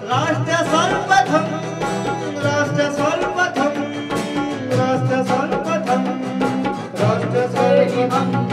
राष्ट्र सर्वप्रथम, राष्ट्र सर्वप्रथम, राष्ट्र सर्वप्रथम, राष्ट्र सर्वप्रथम।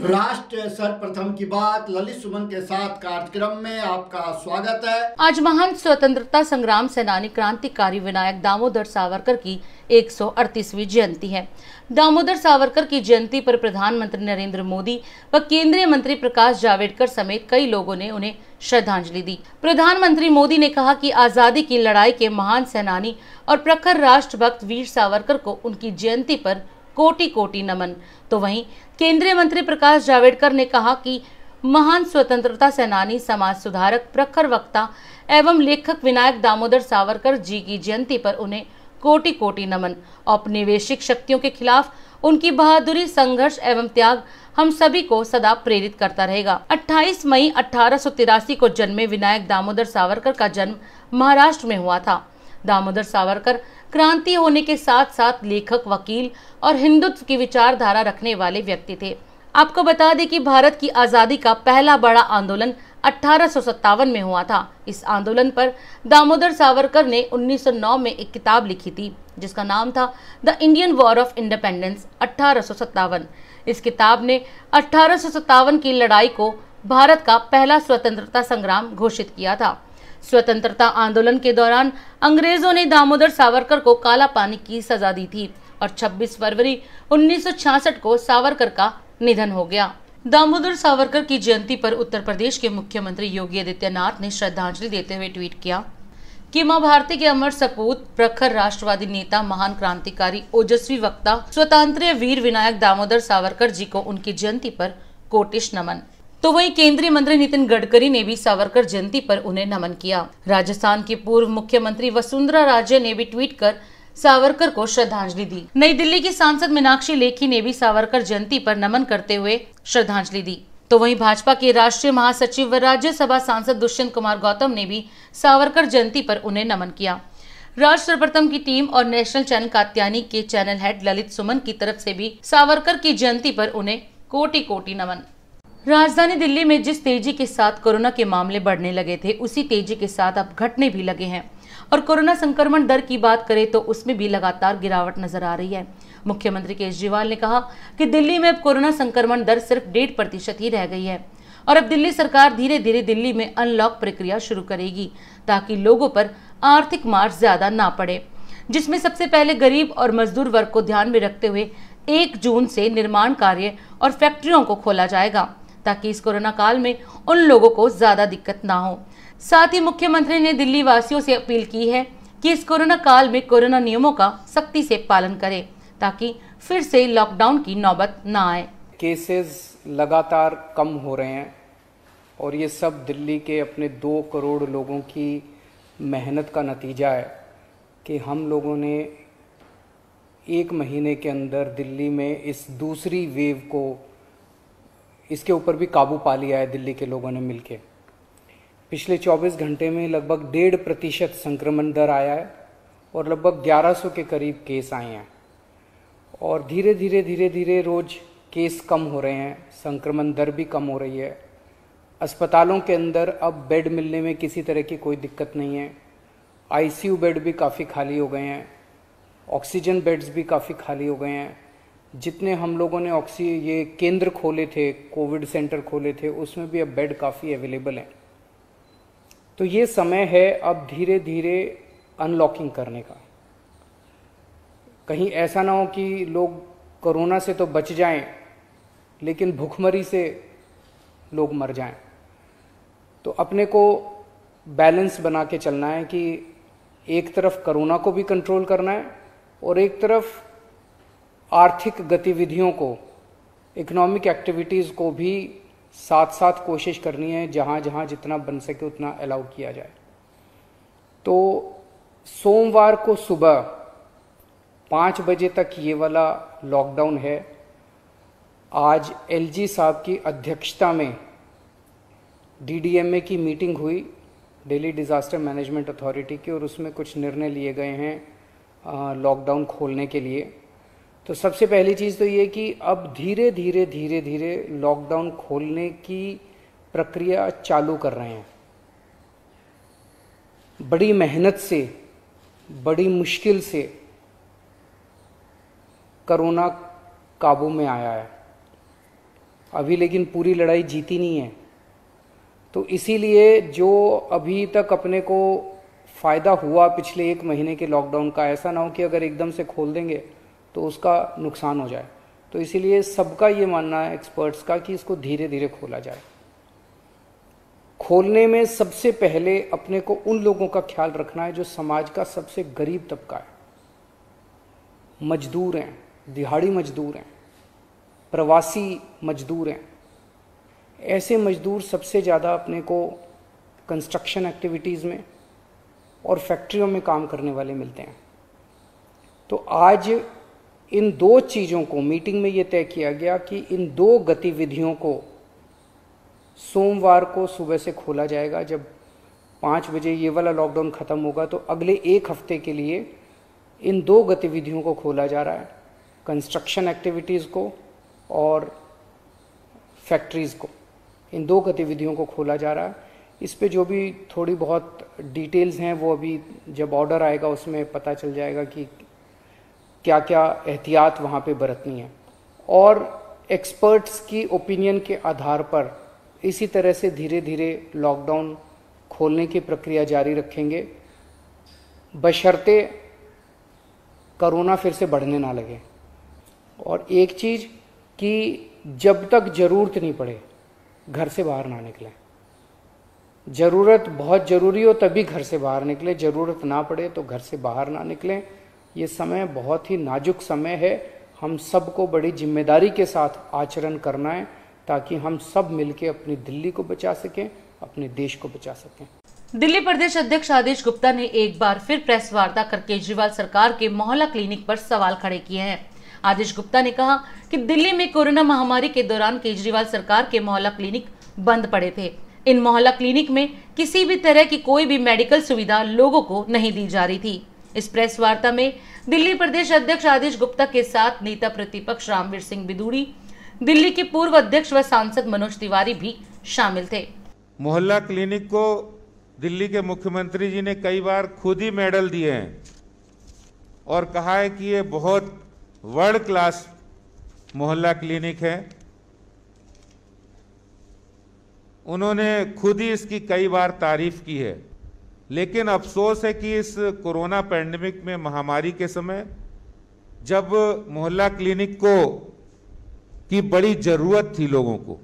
राष्ट्र सर्वप्रथम की बात ललित सुमन के साथ कार्यक्रम में आपका स्वागत है। आज महान स्वतंत्रता संग्राम सेनानी क्रांतिकारी विनायक दामोदर सावरकर की 138वीं जयंती है। दामोदर सावरकर की जयंती पर प्रधानमंत्री नरेंद्र मोदी व केंद्रीय मंत्री प्रकाश जावड़ेकर समेत कई लोगों ने उन्हें श्रद्धांजलि दी। प्रधानमंत्री मोदी ने कहा कि आजादी की लड़ाई के महान सेनानी और प्रखर राष्ट्रभक्त वीर सावरकर को उनकी जयंती पर कोटि कोटि नमन। तो वहीं केंद्रीय मंत्री प्रकाश जावड़ेकर ने कहा कि महान स्वतंत्रता सेनानी, समाज सुधारक, प्रखर वक्ता एवं लेखक विनायक दामोदर सावरकर जी की जयंती पर उन्हें कोटि कोटि नमन। औपनिवेशिक शक्तियों के खिलाफ उनकी बहादुरी, संघर्ष एवं त्याग हम सभी को सदा प्रेरित करता रहेगा। 28 मई 1883 को जन्मे विनायक दामोदर सावरकर का जन्म महाराष्ट्र में हुआ था। दामोदर सावरकर क्रांति होने के साथ साथ लेखक, वकील और हिंदुत्व की विचारधारा रखने वाले व्यक्ति थे। आपको बता दें कि भारत की आजादी का पहला बड़ा आंदोलन 1857 में हुआ था। इस आंदोलन पर दामोदर सावरकर ने 1909 में एक किताब लिखी थी जिसका नाम था the Indian war of independence 1857। इस किताब ने 1857 की लड़ाई को भारत का पहला स्वतंत्रता संग्राम घोषित किया था। स्वतंत्रता आंदोलन के दौरान अंग्रेजों ने दामोदर सावरकर को काला पानी की सजा दी थी और 26 फरवरी 1966 को सावरकर का निधन हो गया। दामोदर सावरकर की जयंती पर उत्तर प्रदेश के मुख्यमंत्री योगी आदित्यनाथ ने श्रद्धांजलि देते हुए ट्वीट किया कि मां भारती के अमर सपूत, प्रखर राष्ट्रवादी नेता, महान क्रांतिकारी, ओजस्वी वक्ता, स्वतंत्र वीर विनायक दामोदर सावरकर जी को उनकी जयंती पर कोटिश नमन। तो वहीं केंद्रीय मंत्री नितिन गडकरी ने भी सावरकर जयंती पर उन्हें नमन किया। राजस्थान की पूर्व मुख्यमंत्री वसुंधरा राजे ने भी ट्वीट कर सावरकर को श्रद्धांजलि दी। नई दिल्ली की सांसद मीनाक्षी लेखी ने भी सावरकर जयंती पर नमन करते हुए श्रद्धांजलि दी। तो वहीं भाजपा के राष्ट्रीय महासचिव व राज्यसभा सांसद दुष्यंत कुमार गौतम ने भी सावरकर जयंती पर उन्हें नमन किया। राष्ट्र सर्वप्रथम की टीम और नेशनल चैनल कात्यायनी के चैनल हेड ललित सुमन की तरफ से भी सावरकर की जयंती पर उन्हें कोटि कोटि नमन। राजधानी दिल्ली में जिस तेजी के साथ कोरोना के मामले बढ़ने लगे थे, उसी तेजी के साथ अब घटने भी लगे हैं और कोरोना संक्रमण दर की बात करें तो उसमें भी लगातार गिरावट नजर आ रही है। मुख्यमंत्री केजरीवाल ने कहा कि दिल्ली में अब कोरोना संक्रमण दर सिर्फ 1.5% ही रह गई है और अब दिल्ली सरकार धीरे धीरे दिल्ली में अनलॉक प्रक्रिया शुरू करेगी ताकि लोगों पर आर्थिक मार ज्यादा ना पड़े, जिसमें सबसे पहले गरीब और मजदूर वर्ग को ध्यान में रखते हुए 1 जून से निर्माण कार्य और फैक्ट्रियों को खोला जाएगा ताकि इस कोरोना काल में उन लोगों को ज्यादा दिक्कत ना हो। साथ ही मुख्यमंत्री ने दिल्ली वासियों से अपील की है कि इस कोरोना काल में कोरोना नियमों का सख्ती से पालन करें ताकि फिर से लॉकडाउन की नौबत ना आए। केसेस लगातार कम हो रहे हैं और ये सब दिल्ली के अपने 2 करोड़ लोगों की मेहनत का नतीजा है कि हम लोगों ने 1 महीने के अंदर दिल्ली में इस दूसरी वेव को, इसके ऊपर भी काबू पा लिया है दिल्ली के लोगों ने मिलके। पिछले 24 घंटे में लगभग 1.5% संक्रमण दर आया है और लगभग 1100 के करीब केस आए हैं और धीरे धीरे रोज केस कम हो रहे हैं, संक्रमण दर भी कम हो रही है। अस्पतालों के अंदर अब बेड मिलने में किसी तरह की कोई दिक्कत नहीं है। आईसीयू बेड भी काफ़ी खाली हो गए हैं, ऑक्सीजन बेड्स भी काफ़ी खाली हो गए हैं। जितने हम लोगों ने ये केंद्र खोले थे, कोविड सेंटर खोले थे, उसमें भी अब बेड काफ़ी अवेलेबल हैं। तो ये समय है अब धीरे धीरे अनलॉकिंग करने का। कहीं ऐसा ना हो कि लोग कोरोना से तो बच जाएं लेकिन भूखमरी से लोग मर जाएं। तो अपने को बैलेंस बना के चलना है कि एक तरफ कोरोना को भी कंट्रोल करना है और एक तरफ आर्थिक गतिविधियों को, इकोनॉमिक एक्टिविटीज़ को भी साथ साथ कोशिश करनी है, जहाँ जहाँ जितना बन सके उतना अलाउ किया जाए। तो सोमवार को सुबह 5 बजे तक ये वाला लॉकडाउन है। आज एलजी साहब की अध्यक्षता में डीडीएमए की मीटिंग हुई, दिल्ली डिज़ास्टर मैनेजमेंट अथॉरिटी की, और उसमें कुछ निर्णय लिए गए हैं लॉकडाउन खोलने के लिए। तो सबसे पहली चीज़ तो ये कि अब धीरे धीरे लॉकडाउन खोलने की प्रक्रिया चालू कर रहे हैं। बड़ी मेहनत से, बड़ी मुश्किल से कोरोना काबू में आया है अभी, लेकिन पूरी लड़ाई जीती नहीं है। तो इसीलिए जो अभी तक अपने को फ़ायदा हुआ पिछले 1 महीने के लॉकडाउन का, ऐसा ना हो कि अगर एकदम से खोल देंगे तो उसका नुकसान हो जाए। तो इसीलिए सबका ये मानना है, एक्सपर्ट्स का, कि इसको धीरे धीरे खोला जाए। खोलने में सबसे पहले अपने को उन लोगों का ख्याल रखना है जो समाज का सबसे गरीब तबका है, मजदूर हैं, दिहाड़ी मजदूर हैं, प्रवासी मजदूर हैं। ऐसे मजदूर सबसे ज़्यादा अपने को कंस्ट्रक्शन एक्टिविटीज़ में और फैक्ट्रियों में काम करने वाले मिलते हैं। तो आज इन 2 चीज़ों को मीटिंग में ये तय किया गया कि इन 2 गतिविधियों को सोमवार को सुबह से खोला जाएगा। जब 5 बजे ये वाला लॉकडाउन ख़त्म होगा तो अगले 1 हफ्ते के लिए इन 2 गतिविधियों को खोला जा रहा है, कंस्ट्रक्शन एक्टिविटीज़ को और फैक्ट्रीज़ को। इन 2 गतिविधियों को खोला जा रहा है। इस पे जो भी थोड़ी बहुत डिटेल्स हैं वो अभी जब ऑर्डर आएगा उसमें पता चल जाएगा कि क्या क्या एहतियात वहाँ पे बरतनी है। और एक्सपर्ट्स की ओपिनियन के आधार पर इसी तरह से धीरे धीरे लॉकडाउन खोलने की प्रक्रिया जारी रखेंगे, बशर्ते कोरोना फिर से बढ़ने ना लगे। और एक चीज़ कि जब तक ज़रूरत नहीं पड़े घर से बाहर ना निकलें। ज़रूरत बहुत ज़रूरी हो तभी घर से बाहर निकलें, ज़रूरत ना पड़े तो घर से बाहर ना निकलें। ये समय बहुत ही नाजुक समय है, हम सबको बड़ी जिम्मेदारी के साथ आचरण करना है ताकि हम सब मिलके अपनी दिल्ली को बचा सकें, अपने देश को बचा सकें। दिल्ली प्रदेश अध्यक्ष आदेश गुप्ता ने एक बार फिर प्रेस वार्ता कर केजरीवाल सरकार के मोहल्ला क्लिनिक पर सवाल खड़े किए हैं। आदेश गुप्ता ने कहा कि दिल्ली में कोरोना महामारी के दौरान केजरीवाल सरकार के मोहल्ला क्लिनिक बंद पड़े थे। इन मोहल्ला क्लिनिक में किसी भी तरह की कोई भी मेडिकल सुविधा लोगों को नहीं दी जा रही थी। इस प्रेस वार्ता में दिल्ली प्रदेश अध्यक्ष आदेश गुप्ता के साथ नेता प्रतिपक्ष रामवीर सिंह बिदूड़ी, दिल्ली के पूर्व अध्यक्ष व सांसद मनोज तिवारी भी शामिल थे। मोहल्ला क्लिनिक को दिल्ली के मुख्यमंत्री जी ने कई बार खुद ही मेडल दिए हैं और कहा है कि ये बहुत वर्ल्ड क्लास मोहल्ला क्लिनिक है। उन्होंने खुद ही इसकी कई बार तारीफ की है। लेकिन अफसोस है कि इस कोरोना पैंडेमिक में, महामारी के समय, जब मोहल्ला क्लिनिक की बड़ी ज़रूरत थी लोगों को,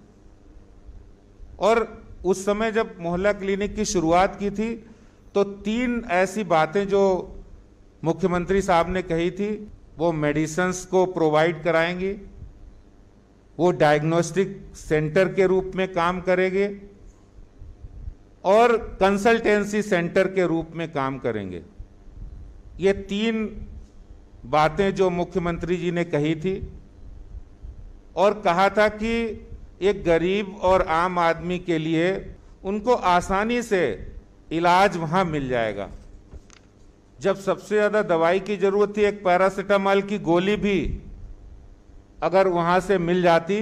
और उस समय जब मोहल्ला क्लिनिक की शुरुआत की थी तो 3 ऐसी बातें जो मुख्यमंत्री साहब ने कही थी, वो मेडिसिन्स को प्रोवाइड कराएंगी, वो डायग्नोस्टिक सेंटर के रूप में काम करेंगे और कंसल्टेंसी सेंटर के रूप में काम करेंगे। ये 3 बातें जो मुख्यमंत्री जी ने कही थी, और कहा था कि एक गरीब और आम आदमी के लिए उनको आसानी से इलाज वहां मिल जाएगा। जब सबसे ज़्यादा दवाई की ज़रूरत थी, एक पैरासीटामोल की गोली भी अगर वहां से मिल जाती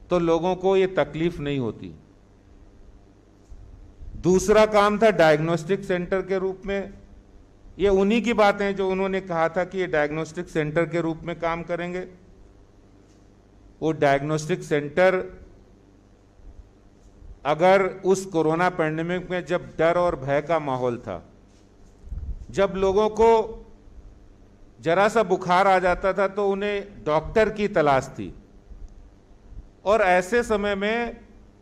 तो लोगों को ये तकलीफ नहीं होती। दूसरा काम था डायग्नोस्टिक सेंटर के रूप में। ये उन्हीं की बातें जो उन्होंने कहा था कि ये डायग्नोस्टिक सेंटर के रूप में काम करेंगे। वो डायग्नोस्टिक सेंटर अगर उस कोरोना पैंडेमिक में जब डर और भय का माहौल था, जब लोगों को जरा सा बुखार आ जाता था तो उन्हें डॉक्टर की तलाश थी, और ऐसे समय में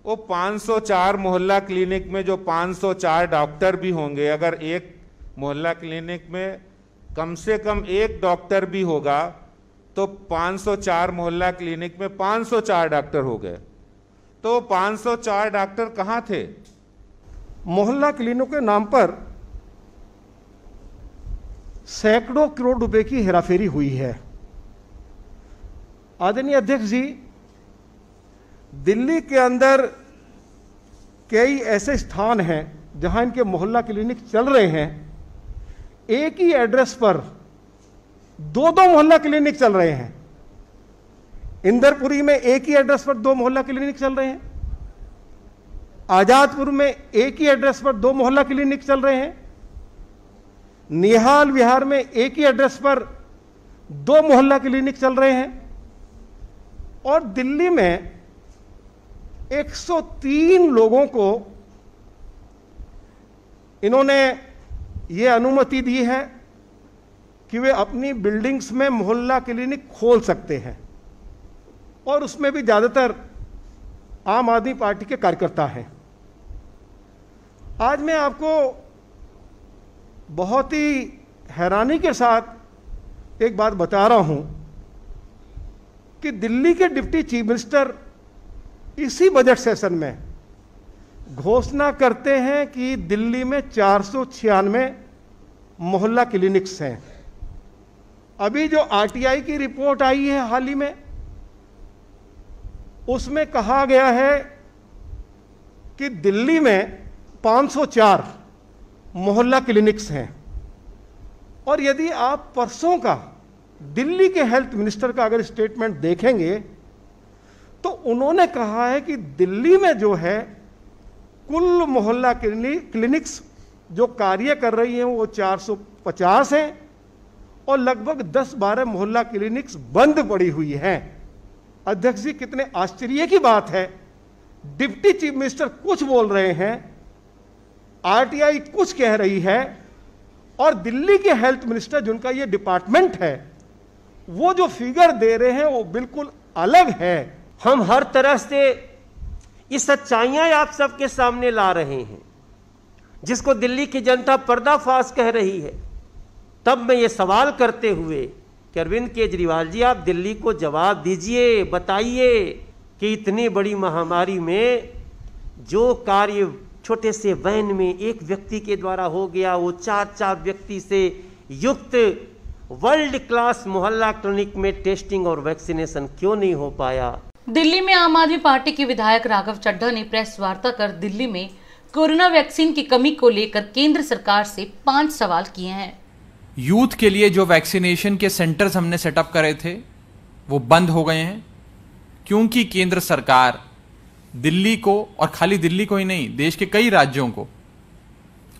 वो 504 मोहल्ला क्लिनिक में जो 504 डॉक्टर भी होंगे, अगर एक मोहल्ला क्लिनिक में कम से कम 1 डॉक्टर भी होगा तो 504 मोहल्ला क्लिनिक में 504 डॉक्टर हो गए। तो 504 डॉक्टर कहाँ थे? मोहल्ला क्लिनिक के नाम पर सैकड़ों करोड़ रुपए की हेराफेरी हुई है। आदरणीय अध्यक्ष जी, दिल्ली के अंदर कई ऐसे स्थान हैं जहां इनके मोहल्ला क्लिनिक चल रहे हैं। एक ही एड्रेस पर 2-2 मोहल्ला क्लिनिक चल रहे हैं। इंदरपुरी में एक ही एड्रेस पर 2 मोहल्ला क्लिनिक चल रहे हैं। आजादपुर में एक ही एड्रेस पर 2 मोहल्ला क्लिनिक चल रहे हैं। निहाल विहार में एक ही एड्रेस पर 2 मोहल्ला क्लिनिक चल रहे हैं और दिल्ली में 103 लोगों को इन्होंने ये अनुमति दी है कि वे अपनी बिल्डिंग्स में मोहल्ला क्लिनिक खोल सकते हैं और उसमें भी ज़्यादातर आम आदमी पार्टी के कार्यकर्ता हैं। आज मैं आपको बहुत ही हैरानी के साथ एक बात बता रहा हूं कि दिल्ली के डिप्टी चीफ मिनिस्टर इसी बजट सेशन में घोषणा करते हैं कि दिल्ली में 496 मोहल्ला क्लिनिक्स हैं। अभी जो आरटीआई की रिपोर्ट आई है हाल ही में, उसमें कहा गया है कि दिल्ली में 504 मोहल्ला क्लिनिक्स हैं। और यदि आप परसों का दिल्ली के हेल्थ मिनिस्टर का अगर स्टेटमेंट देखेंगे तो उन्होंने कहा है कि दिल्ली में जो है कुल मोहल्ला क्लिनिक्स जो कार्य कर रही हैं वो 450 हैं और लगभग 10-12 मोहल्ला क्लिनिक्स बंद पड़ी हुई हैं। अध्यक्ष जी, कितने आश्चर्य की बात है, डिप्टी चीफ मिनिस्टर कुछ बोल रहे हैं, आरटीआई कुछ कह रही है और दिल्ली के हेल्थ मिनिस्टर जिनका ये डिपार्टमेंट है वो जो फिगर दे रहे हैं वो बिल्कुल अलग है। हम हर तरह से ये सच्चाइयां आप सबके सामने ला रहे हैं जिसको दिल्ली की जनता पर्दाफाश कह रही है। तब मैं ये सवाल करते हुए कि अरविंद केजरीवाल जी, आप दिल्ली को जवाब दीजिए, बताइए कि इतनी बड़ी महामारी में जो कार्य छोटे से वैन में एक व्यक्ति के द्वारा हो गया, वो 4 व्यक्ति से युक्त वर्ल्ड क्लास मोहल्ला क्लिनिक में टेस्टिंग और वैक्सीनेशन क्यों नहीं हो पाया। दिल्ली में आम आदमी पार्टी के विधायक राघव चड्ढा ने प्रेस वार्ता कर दिल्ली में कोरोना वैक्सीन की कमी को लेकर केंद्र सरकार से 5 सवाल किए हैं। यूथ के लिए जो वैक्सीनेशन के सेंटर्स हमने सेटअप करे थे वो बंद हो गए हैं क्योंकि केंद्र सरकार दिल्ली को, और खाली दिल्ली को ही नहीं, देश के कई राज्यों को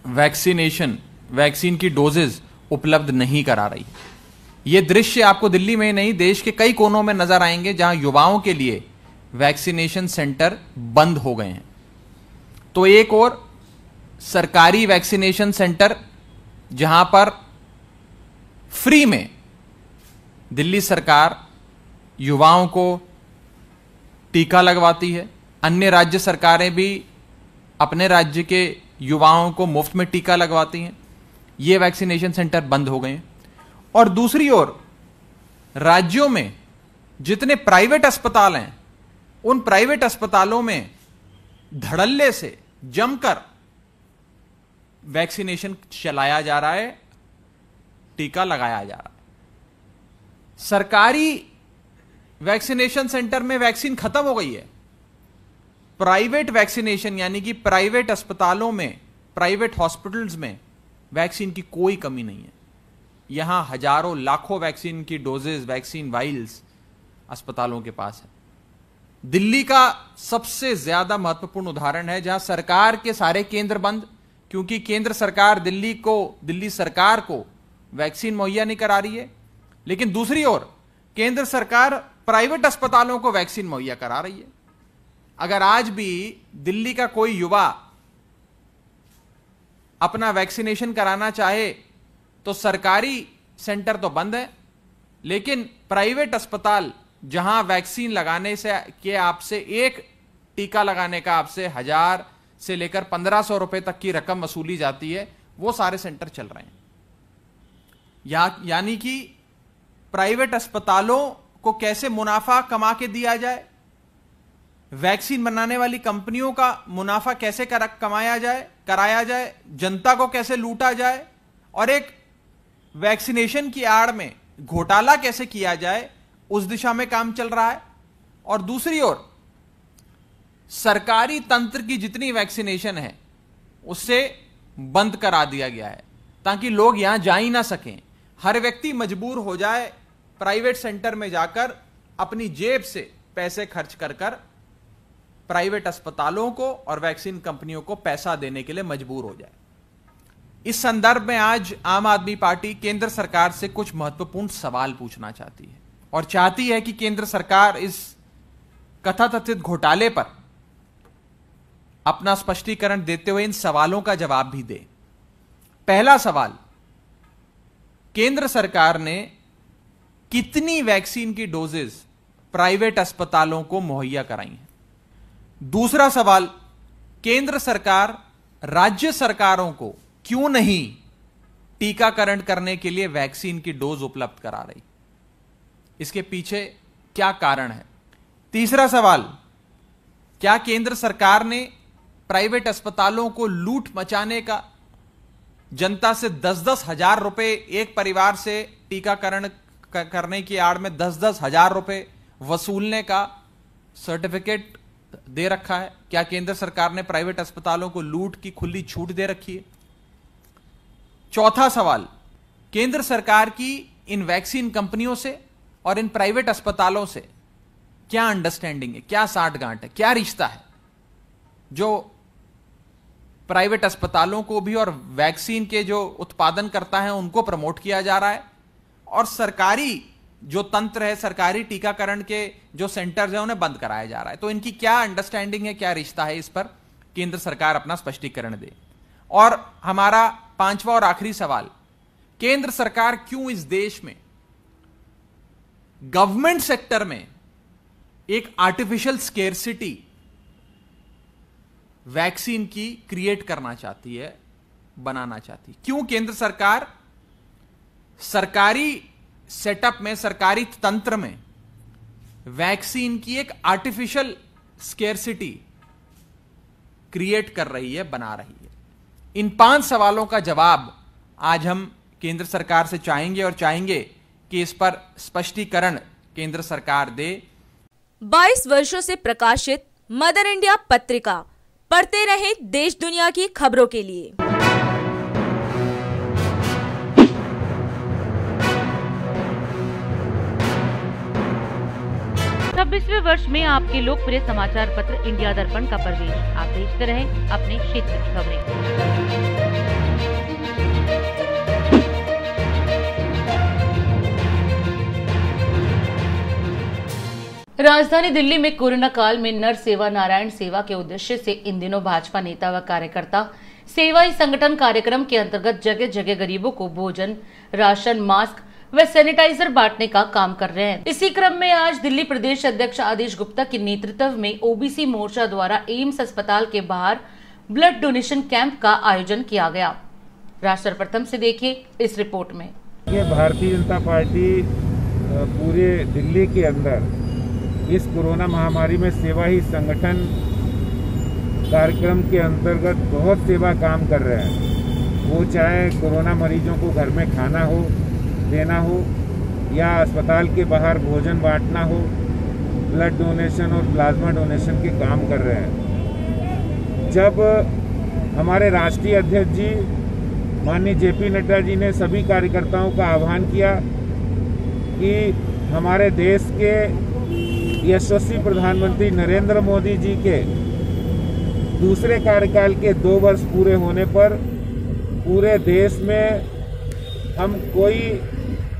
वैक्सीन की डोजेज उपलब्ध नहीं करा रही। ये दृश्य आपको दिल्ली में ही नहीं, देश के कई कोनों में नजर आएंगे जहां युवाओं के लिए वैक्सीनेशन सेंटर बंद हो गए हैं। तो एक और सरकारी वैक्सीनेशन सेंटर जहां पर फ्री में दिल्ली सरकार युवाओं को टीका लगवाती है, अन्य राज्य सरकारें भी अपने राज्य के युवाओं को मुफ्त में टीका लगवाती हैं, ये वैक्सीनेशन सेंटर बंद हो गए हैं। और दूसरी ओर राज्यों में जितने प्राइवेट अस्पताल हैं उन प्राइवेट अस्पतालों में धड़ल्ले से जमकर वैक्सीनेशन चलाया जा रहा है, टीका लगाया जा रहा है। सरकारी वैक्सीनेशन सेंटर में वैक्सीन खत्म हो गई है। प्राइवेट वैक्सीनेशन यानी कि प्राइवेट अस्पतालों में, प्राइवेट हॉस्पिटल्स में वैक्सीन की कोई कमी नहीं है। यहां हजारों लाखों वैक्सीन की डोजेज, वैक्सीन वाइल्स अस्पतालों के पास है। दिल्ली का सबसे ज्यादा महत्वपूर्ण उदाहरण है जहां सरकार के सारे केंद्र बंद, क्योंकि केंद्र सरकार दिल्ली सरकार को वैक्सीन मुहैया नहीं करा रही है, लेकिन दूसरी ओर केंद्र सरकार प्राइवेट अस्पतालों को वैक्सीन मुहैया करा रही है। अगर आज भी दिल्ली का कोई युवा अपना वैक्सीनेशन कराना चाहे तो सरकारी सेंटर तो बंद है, लेकिन प्राइवेट अस्पताल जहां वैक्सीन लगाने से के आपसे एक टीका लगाने का आपसे 1000 से लेकर 1500 रुपए तक की रकम वसूली जाती है, वो सारे सेंटर चल रहे हैं। यानी कि प्राइवेट अस्पतालों को कैसे मुनाफा कमा के दिया जाए, वैक्सीन बनाने वाली कंपनियों का मुनाफा कैसे कराया जाए, जनता को कैसे लूटा जाए और एक वैक्सीनेशन की आड़ में घोटाला कैसे किया जाए, उस दिशा में काम चल रहा है। और दूसरी ओर सरकारी तंत्र की जितनी वैक्सीनेशन है उससे बंद करा दिया गया है ताकि लोग यहां जा ही ना सकें। हर व्यक्ति मजबूर हो जाए प्राइवेट सेंटर में जाकर अपनी जेब से पैसे खर्च कर प्राइवेट अस्पतालों को और वैक्सीन कंपनियों को पैसा देने के लिए मजबूर हो जाए। इस संदर्भ में आज आम आदमी पार्टी केंद्र सरकार से कुछ महत्वपूर्ण सवाल पूछना चाहती है और चाहती है कि केंद्र सरकार इस कथाकथित घोटाले पर अपना स्पष्टीकरण देते हुए इन सवालों का जवाब भी दे। पहला सवाल, केंद्र सरकार ने कितनी वैक्सीन की डोजेस प्राइवेट अस्पतालों को मुहैया कराई हैं? दूसरा सवाल, केंद्र सरकार राज्य सरकारों को क्यों नहीं टीकाकरण करने के लिए वैक्सीन की डोज उपलब्ध करा रही? इसके पीछे क्या कारण है? तीसरा सवाल, क्या केंद्र सरकार ने प्राइवेट अस्पतालों को लूट मचाने का, जनता से 10-10 हजार रुपए, एक परिवार से टीकाकरण करने की आड़ में 10-10 हजार रुपए वसूलने का सर्टिफिकेट दे रखा है? क्या केंद्र सरकार ने प्राइवेट अस्पतालों को लूट की खुली छूट दे रखी है? चौथा सवाल, केंद्र सरकार की इन वैक्सीन कंपनियों से और इन प्राइवेट अस्पतालों से क्या अंडरस्टैंडिंग है, क्या साठगांठ है, क्या रिश्ता है जो प्राइवेट अस्पतालों को भी और वैक्सीन के जो उत्पादन करता है उनको प्रमोट किया जा रहा है, और सरकारी जो तंत्र है, सरकारी टीकाकरण के जो सेंटर्स हैं उन्हें बंद कराया जा रहा है? तो इनकी क्या अंडरस्टैंडिंग है, क्या रिश्ता है, इस पर केंद्र सरकार अपना स्पष्टीकरण दे। और हमारा पांचवा और आखिरी सवाल, केंद्र सरकार क्यों इस देश में गवर्नमेंट सेक्टर में एक आर्टिफिशियल स्केर्सिटी वैक्सीन की क्रिएट करना चाहती है, बनाना चाहती है? क्यों केंद्र सरकार सरकारी सेटअप में, सरकारी तंत्र में वैक्सीन की एक आर्टिफिशियल स्केर्सिटी क्रिएट कर रही है, बना रही है? इन 5 सवालों का जवाब आज हम केंद्र सरकार से चाहेंगे और चाहेंगे कि इस पर स्पष्टीकरण केंद्र सरकार दे। 22 वर्षों से प्रकाशित मदर इंडिया पत्रिका, पढ़ते रहे देश दुनिया की खबरों के लिए। 26वें वर्ष में आपके लोकप्रिय समाचार पत्र इंडिया दर्पण का प्रवेश। आप देखते रहें अपने क्षेत्र की खबरें। राजधानी दिल्ली में कोरोना काल में नर सेवा नारायण सेवा के उद्देश्य से इन दिनों भाजपा नेता व कार्यकर्ता सेवा ही संगठन कार्यक्रम के अंतर्गत जगह जगह गरीबों को भोजन, राशन, मास्क व सैनिटाइजर बांटने का काम कर रहे हैं। इसी क्रम में आज दिल्ली प्रदेश अध्यक्ष आदेश गुप्ता के नेतृत्व में ओबीसी मोर्चा द्वारा एम्स अस्पताल के बाहर ब्लड डोनेशन कैंप का आयोजन किया गया। राष्ट्र प्रथम से देखिए इस रिपोर्ट में। भारतीय जनता पार्टी पूरे दिल्ली के अंदर इस कोरोना महामारी में सेवा ही संगठन कार्यक्रम के अंतर्गत बहुत सेवा काम कर रहे हैं। वो चाहे कोरोना मरीजों को घर में खाना हो देना हो या अस्पताल के बाहर भोजन बांटना हो, ब्लड डोनेशन और प्लाज्मा डोनेशन के काम कर रहे हैं। जब हमारे राष्ट्रीय अध्यक्ष जी माननीय जेपी नड्डा जी ने सभी कार्यकर्ताओं का आह्वान किया कि हमारे देश के यशस्वी प्रधानमंत्री नरेंद्र मोदी जी के दूसरे कार्यकाल के 2 वर्ष पूरे होने पर पूरे देश में हम कोई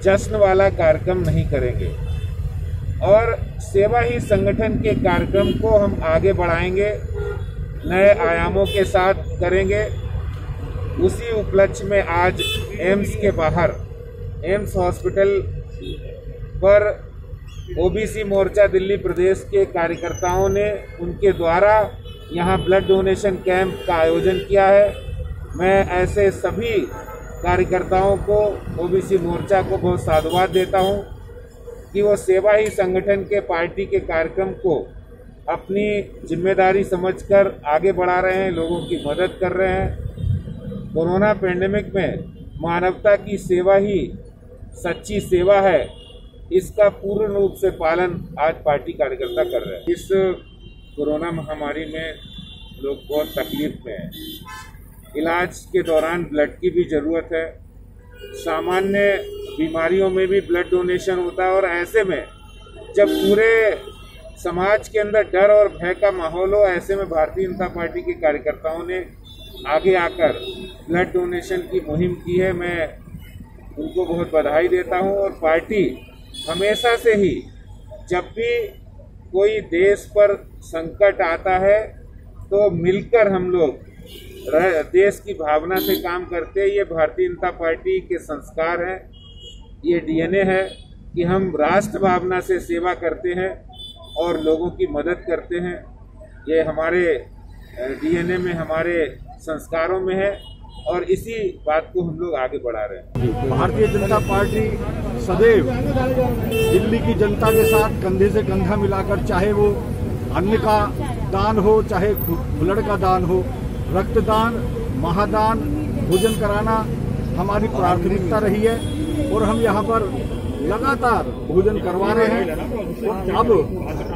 जश्न वाला कार्यक्रम नहीं करेंगे और सेवा ही संगठन के कार्यक्रम को हम आगे बढ़ाएंगे, नए आयामों के साथ करेंगे। उसी उपलक्ष्य में आज एम्स के बाहर, एम्स हॉस्पिटल पर ओबीसी मोर्चा दिल्ली प्रदेश के कार्यकर्ताओं ने उनके द्वारा यहाँ ब्लड डोनेशन कैंप का आयोजन किया है। मैं ऐसे सभी कार्यकर्ताओं को, ओबीसी मोर्चा को बहुत साधुवाद देता हूँ कि वो सेवा ही संगठन के पार्टी के कार्यक्रम को अपनी जिम्मेदारी समझकर आगे बढ़ा रहे हैं, लोगों की मदद कर रहे हैं। कोरोना पैंडेमिक में मानवता की सेवा ही सच्ची सेवा है, इसका पूर्ण रूप से पालन आज पार्टी कार्यकर्ता कर रहे हैं। इस कोरोना महामारी में लोग बहुत तकलीफ में हैं। इलाज के दौरान ब्लड की भी ज़रूरत है। सामान्य बीमारियों में भी ब्लड डोनेशन होता है और ऐसे में जब पूरे समाज के अंदर डर और भय का माहौल हो, ऐसे में भारतीय जनता पार्टी के कार्यकर्ताओं ने आगे आकर ब्लड डोनेशन की मुहिम की है। मैं उनको बहुत बधाई देता हूं। और पार्टी हमेशा से ही जब भी कोई देश पर संकट आता है तो मिलकर हम लोग देश की भावना से काम करते हैं। ये भारतीय जनता पार्टी के संस्कार है, ये डीएनए है कि हम राष्ट्र भावना से सेवा करते हैं और लोगों की मदद करते हैं। ये हमारे डीएनए में, हमारे संस्कारों में है और इसी बात को हम लोग आगे बढ़ा रहे हैं। भारतीय जनता पार्टी सदैव दिल्ली की जनता के साथ कंधे से कंधा मिलाकर, चाहे वो अन्न का दान हो, चाहे ब्लड का दान हो, रक्तदान, महादान, भोजन कराना हमारी प्राथमिकता रही है और हम यहाँ पर लगातार भोजन करवा रहे हैं। और अब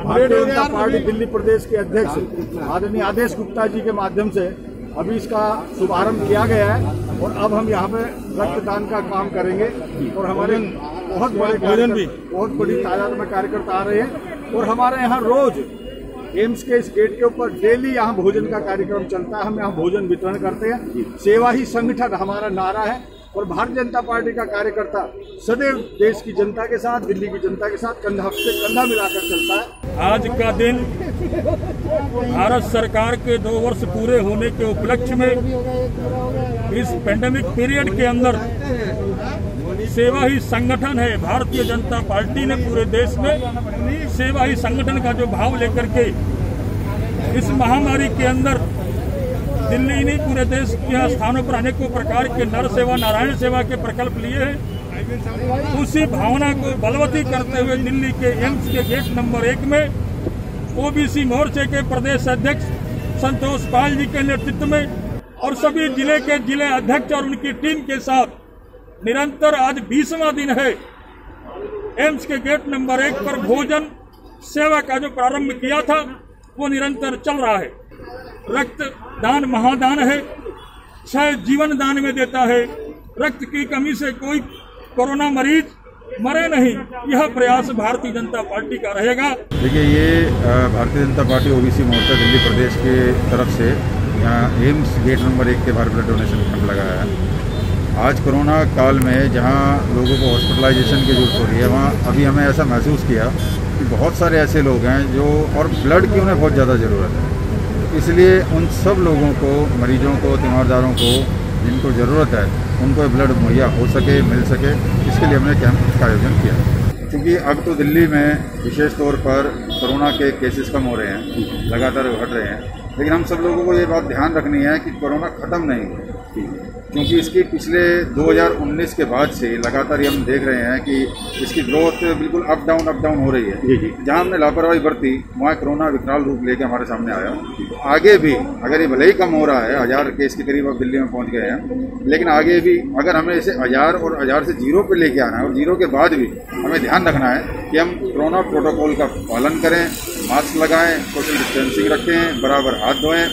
भारतीय जनता पार्टी दिल्ली प्रदेश के अध्यक्ष आदरणीय आदेश गुप्ता जी के माध्यम से अभी इसका शुभारंभ किया गया है और अब हम यहाँ पे रक्तदान का काम करेंगे और हमारे बहुत बड़ी तादाद में कार्यकर्ता आ रहे हैं और हमारे यहाँ रोज एम्स के इस गेट के ऊपर डेली यहाँ भोजन का कार्यक्रम चलता है। हम यहाँ भोजन वितरण करते हैं। सेवा ही संगठन हमारा नारा है और भारतीय जनता पार्टी का कार्यकर्ता सदैव देश की जनता के साथ, दिल्ली की जनता के साथ कंधा से कंधा मिलाकर चलता है। आज का दिन भारत सरकार के 2 वर्ष पूरे होने के उपलक्ष्य में इस पेंडेमिक पीरियड के अंदर सेवा ही संगठन है। भारतीय जनता पार्टी ने पूरे देश में सेवा ही संगठन का जो भाव लेकर के इस महामारी के अंदर दिल्ली नहीं पूरे देश के स्थानों पर अनेकों प्रकार के नर सेवा, नारायण सेवा के प्रकल्प लिए हैं। उसी भावना को बलवती करते हुए दिल्ली के एम्स के गेट नंबर 1 में ओबीसी मोर्चे के प्रदेश अध्यक्ष संतोष पाल जी के नेतृत्व में और सभी जिले के जिले अध्यक्ष और उनकी टीम के साथ निरंतर आज 20वां दिन है एम्स के गेट नंबर 1 पर भोजन सेवा का जो प्रारंभ किया था वो निरंतर चल रहा है। रक्त दान महादान है, क्षय जीवन दान में देता है। रक्त की कमी से कोई कोरोना मरीज मरे नहीं, यह प्रयास भारतीय जनता पार्टी का रहेगा। देखिए, ये भारतीय जनता पार्टी ओबीसी मोर्चा दिल्ली प्रदेश के तरफ से यहाँ एम्स गेट नंबर 1 के बाहर ब्लड डोनेशन कैंप लगाया है। आज कोरोना काल में जहाँ लोगों को हॉस्पिटलाइजेशन की जरूरत हो रही है, वहाँ अभी हमें ऐसा महसूस किया कि बहुत सारे ऐसे लोग हैं जो और ब्लड की उन्हें बहुत ज़्यादा ज़रूरत है। इसलिए उन सब लोगों को, मरीजों को, तीमारदारों को जिनको ज़रूरत है, उनको ब्लड मुहैया हो सके, मिल सके, इसके लिए हमने कैंप का आयोजन किया। क्योंकि अब तो दिल्ली में विशेष तौर पर कोरोना के केसेस कम हो रहे हैं, लगातार घट रहे हैं, लेकिन हम सब लोगों को ये बात ध्यान रखनी है कि कोरोना ख़त्म नहीं हुआ, क्योंकि इसकी पिछले 2019 के बाद से लगातार हम देख रहे हैं कि इसकी ग्रोथ बिल्कुल अप डाउन हो रही है। जहां हमने लापरवाही बरती वहाँ कोरोना विकराल रूप लेके हमारे सामने आया। तो आगे भी अगर ये भले ही कम हो रहा है, 1000 केस के करीब अब दिल्ली में पहुंच गए हैं, लेकिन आगे भी अगर हमें इसे 1000 और 1000 से 0 पे लेके आना है और 0 के बाद भी हमें ध्यान रखना है कि हम कोरोना प्रोटोकॉल का पालन करें, मास्क लगाएं, सोशल डिस्टेंसिंग रखें, बराबर हाथ धोएं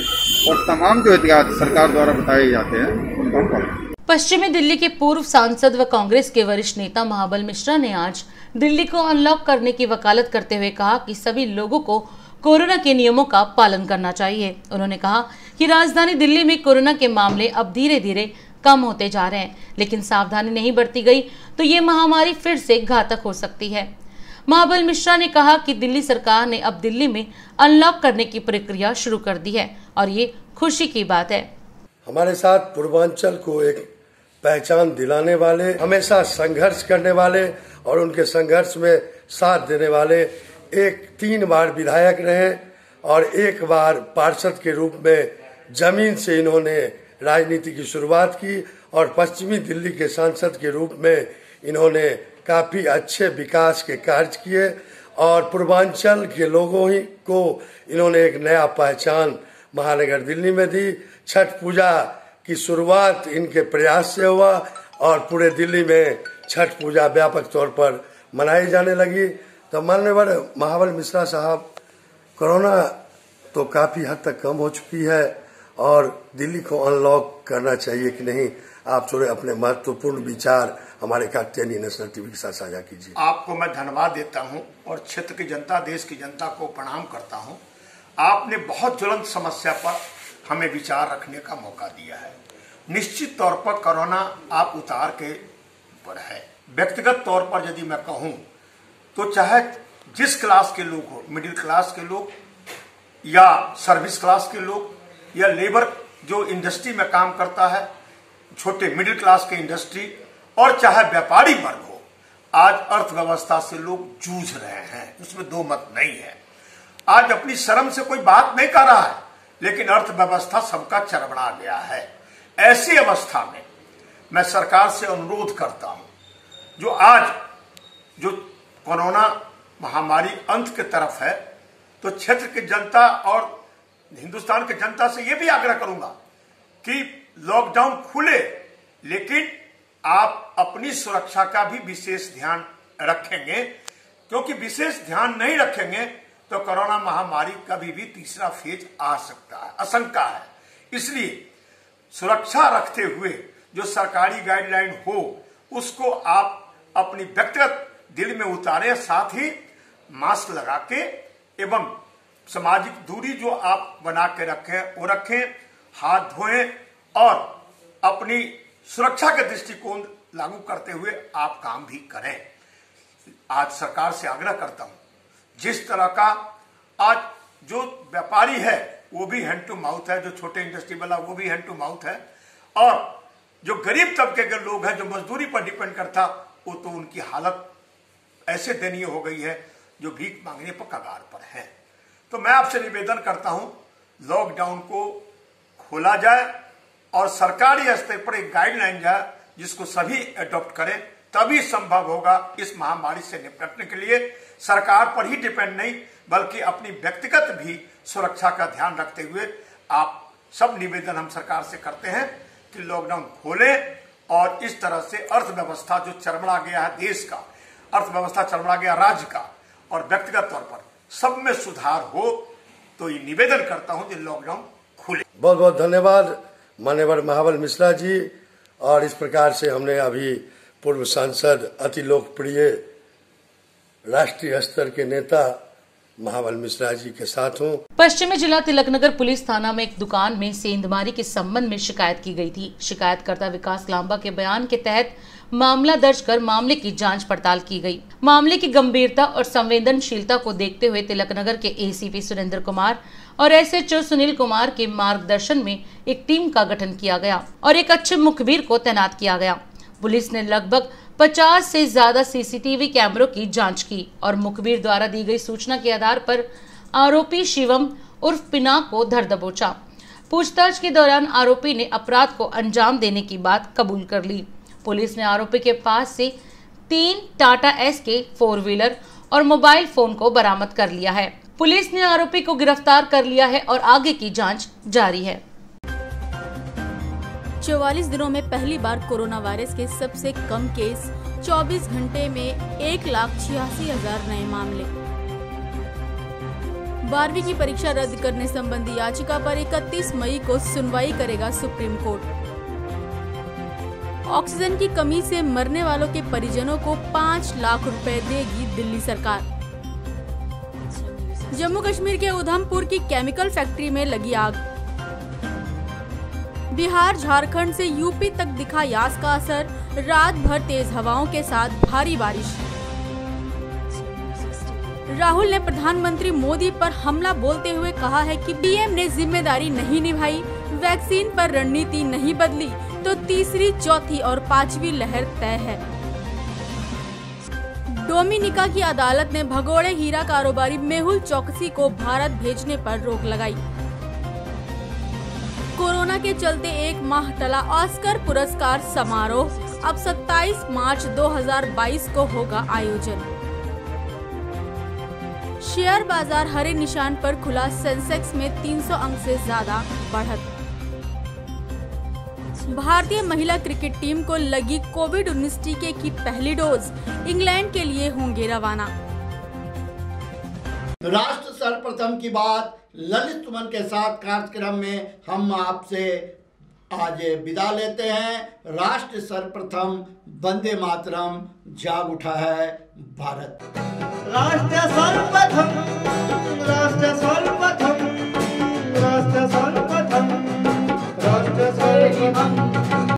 और तमाम जो एहतियात सरकार द्वारा बताए जाते हैं उनको हम पालन। पश्चिमी दिल्ली के पूर्व सांसद व कांग्रेस के वरिष्ठ नेता महाबल मिश्रा ने आज दिल्ली को अनलॉक करने की वकालत करते हुए कहा कि सभी लोगों को कोरोना के नियमों का पालन करना चाहिए। उन्होंने कहा कि राजधानी दिल्ली में कोरोना के मामले अब धीरे धीरे कम होते जा रहे हैं, लेकिन सावधानी नहीं बरती गई तो ये महामारी फिर से घातक हो सकती है। महाबल मिश्रा ने कहा कि दिल्ली सरकार ने अब दिल्ली में अनलॉक करने की प्रक्रिया शुरू कर दी है और ये खुशी की बात है। हमारे साथ पूर्वांचल को एक पहचान दिलाने वाले, हमेशा संघर्ष करने वाले और उनके संघर्ष में साथ देने वाले 3 बार विधायक रहे और 1 बार पार्षद के रूप में जमीन से इन्होंने राजनीति की शुरुआत की और पश्चिमी दिल्ली के सांसद के रूप में इन्होंने काफी अच्छे विकास के कार्य किए और पूर्वांचल के लोगों ही को इन्होंने एक नया पहचान महानगर दिल्ली में दी। छठ पूजा की शुरुआत इनके प्रयास से हुआ और पूरे दिल्ली में छठ पूजा व्यापक तौर पर मनाई जाने लगी। तो माननीय महाबल मिश्रा साहब, कोरोना तो काफी हद तक कम हो चुकी है और दिल्ली को अनलॉक करना चाहिए कि नहीं, आप थोड़े अपने महत्वपूर्ण विचार हमारे कात्यायनी नेशनल टीवी के साथ साझा कीजिए। आपको मैं धन्यवाद देता हूं और क्षेत्र की जनता, देश की जनता को प्रणाम करता हूं। आपने बहुत ज्वलंत समस्या पर हमें विचार रखने का मौका दिया है। निश्चित तौर पर कोरोना आप उतार के ऊपर है। व्यक्तिगत तौर पर यदि मैं कहूं तो चाहे जिस क्लास के लोग हो, मिडिल क्लास के लोग या सर्विस क्लास के लोग या लेबर जो इंडस्ट्री में काम करता है, छोटे मिडिल क्लास के इंडस्ट्री, और चाहे व्यापारी वर्ग हो, आज अर्थव्यवस्था से लोग जूझ रहे हैं, उसमें दो मत नहीं है। आज अपनी शर्म से कोई बात नहीं कर रहा है, लेकिन अर्थव्यवस्था सबका चरमरा गया है। ऐसी अवस्था में मैं सरकार से अनुरोध करता हूं, जो आज जो कोरोना महामारी अंत की तरफ है, तो क्षेत्र की जनता और हिंदुस्तान की जनता से यह भी आग्रह करूंगा कि लॉकडाउन खुले, लेकिन आप अपनी सुरक्षा का भी विशेष ध्यान रखेंगे, क्योंकि विशेष ध्यान नहीं रखेंगे तो कोरोना महामारी कभी भी तीसरा फेज आ सकता है, आशंका है। इसलिए सुरक्षा रखते हुए जो सरकारी गाइडलाइन हो उसको आप अपनी व्यक्तिगत दिल में उतारें, साथ ही मास्क लगा के एवं सामाजिक दूरी जो आप बना के रखें वो रखें, हाथ धोएं और अपनी सुरक्षा के दृष्टिकोण लागू करते हुए आप काम भी करें। आज सरकार से आग्रह करता हूं, जिस तरह का आज जो व्यापारी है वो भी हैंड टू माउथ है, जो छोटे इंडस्ट्री वाला वो भी हैंड टू माउथ है, और जो गरीब तबके के लोग हैं जो मजदूरी पर डिपेंड करता, वो तो उनकी हालत ऐसे दयनीय हो गई है जो भीख मांगने पर कगार पर है। तो मैं आपसे निवेदन करता हूं, लॉकडाउन को खोला जाए और सरकारी स्तर पर एक गाइडलाइन जाए जिसको सभी अडॉप्ट करें, तभी संभव होगा इस महामारी से निपटने के लिए। सरकार पर ही डिपेंड नहीं बल्कि अपनी व्यक्तिगत भी सुरक्षा का ध्यान रखते हुए आप सब निवेदन हम सरकार से करते हैं कि लॉकडाउन खोलें और इस तरह से अर्थव्यवस्था जो चरमरा गया है, देश का अर्थव्यवस्था चरमरा गया, राज्य का और व्यक्तिगत तौर पर सब में सुधार हो। तो ये निवेदन करता हूं कि लॉकडाउन खुले। बहुत बहुत धन्यवाद माननीय महाबल मिश्रा जी। और इस प्रकार से हमने अभी पूर्व सांसद, अति लोकप्रिय राष्ट्रीय स्तर के नेता महाबल मिश्रा जी के साथ हूँ। पश्चिमी जिला तिलकनगर पुलिस थाना में एक दुकान में सेंधमारी के संबंध में शिकायत की गई थी। शिकायतकर्ता विकास लांबा के बयान के तहत मामला दर्ज कर मामले की जांच पड़ताल की गई। मामले की गंभीरता और संवेदनशीलता को देखते हुए तिलकनगर के एसीपी सुरेंद्र कुमार और एसएचओ सुनील कुमार के मार्गदर्शन में एक टीम का गठन किया गया और एक अच्छे मुखबिर को तैनात किया गया। पुलिस ने लगभग 50 से ज्यादा सीसीटीवी कैमरों की जांच की और मुखबिर द्वारा दी गई सूचना के आधार पर आरोपी शिवम उर्फ पिना को धर दबोचा। पूछताछ के दौरान आरोपी ने अपराध को अंजाम देने की बात कबूल कर ली। पुलिस ने आरोपी के पास से 3 टाटा एसके 4 व्हीलर और मोबाइल फोन को बरामद कर लिया है। पुलिस ने आरोपी को गिरफ्तार कर लिया है और आगे की जांच जारी है। 44 दिनों में पहली बार कोरोना वायरस के सबसे कम केस, 24 घंटे में 1,86,000 नए मामले। 12वीं की परीक्षा रद्द करने संबंधी याचिका पर 31 मई को सुनवाई करेगा सुप्रीम कोर्ट। ऑक्सीजन की कमी से मरने वालों के परिजनों को 5 लाख रुपए देगी दिल्ली सरकार। जम्मू कश्मीर के उधमपुर की केमिकल फैक्ट्री में लगी आग। बिहार झारखंड से यूपी तक दिखा यास का असर, रात भर तेज हवाओं के साथ भारी बारिश। राहुल ने प्रधानमंत्री मोदी पर हमला बोलते हुए कहा है कि पीएम ने जिम्मेदारी नहीं निभाई, वैक्सीन पर रणनीति नहीं बदली तो तीसरी, चौथी और 5वीं लहर तय है। डोमिनिका की अदालत ने भगोड़े हीरा कारोबारी मेहुल चौकसी को भारत भेजने पर रोक लगाई। कोरोना के चलते 1 माह टला ऑस्कर पुरस्कार समारोह, अब 27 मार्च 2022 को होगा आयोजन। शेयर बाजार हरे निशान पर खुला, सेंसेक्स में 300 अंक से ज्यादा बढ़त। भारतीय महिला क्रिकेट टीम को लगी कोविड-19 टीके की पहली डोज, इंग्लैंड के लिए होंगे रवाना। राष्ट्र सर्वप्रथम की बात ललित सुमन के साथ कार्यक्रम में हम आपसे आज विदा लेते हैं। राष्ट्र सर्वप्रथम, वंदे मातरम, जाग उठा है भारत। राष्ट्र सर्वप्रथम, राष्ट्र सर्वप्रथम, राष्ट्र सर्वप्रथम। शिवम्